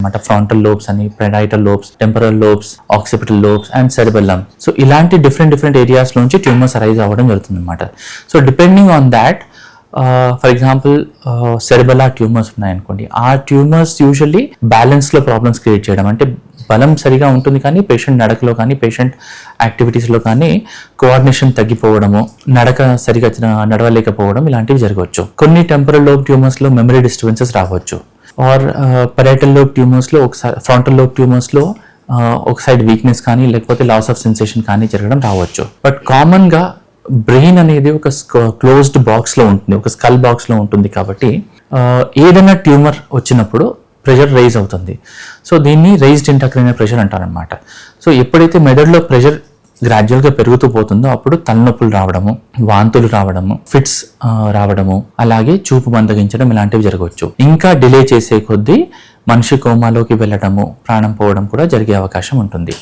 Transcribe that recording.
అనమాట. Frontal lobes అని, parietal lobes, temporal lobes, occipital lobes and cerebellum. So ఇలాంటి different areas నుంచి tumours arise అవ్వడం జరుగుతుంది అనమాట. So depending on that, for example cerebellar tumours ఉన్నాయనుకోండి, ఆ ట్యూమర్స్ యూజువల్లీ బ్యాలెన్స్లో ప్రాబ్లమ్స్ క్రియేట్ చేయడం, అంటే బలం సరిగా ఉంటుంది కానీ పేషెంట్ నడకలో కానీ పేషెంట్ యాక్టివిటీస్లో కానీ కోఆర్డినేషన్ తగ్గిపోవడము, నడక సరిగా నడవలేకపోవడం ఇలాంటివి జరగవచ్చు. కొన్ని టెంపరల్ లోబ్ ట్యూమర్స్లో మెమరీ డిస్టర్బెన్సెస్ రావచ్చు. ఆర్ పెరైటల్ లోబ్ ట్యూమర్స్లో ఒకసారి, ఫ్రంటల్ లోబ్ ట్యూమర్స్లో ఒక సైడ్ వీక్నెస్ కానీ లేకపోతే లాస్ ఆఫ్ సెన్సేషన్ కానీ జరగడం రావచ్చు. బట్ కామన్గా బ్రెయిన్ అనేది ఒక క్లోజ్డ్ బాక్స్లో ఉంటుంది, ఒక స్కల్ బాక్స్లో ఉంటుంది. కాబట్టి ఏదైనా ట్యూమర్ వచ్చినప్పుడు ప్రెషర్ రైజ్ అవుతుంది. సో దీన్ని రైజ్డ్ ఇంట్రాక్రైనియల్ ప్రెషర్ అంటారనమాట. సో ఎప్పుడైతే మెదడులో ప్రెషర్ గ్రాడ్యువల్గా పెరుగుతూ పోతుందో అప్పుడు తలనొప్పులు రావడము, వాంతులు రావడము, ఫిట్స్ రావడము, అలాగే చూపు మందగించడం ఇలాంటివి జరగవచ్చు. ఇంకా డిలే చేసే కొద్దీ మనిషి కోమాలోకి వెళ్ళడము, ప్రాణం పోవడం కూడా జరిగే అవకాశం ఉంటుంది.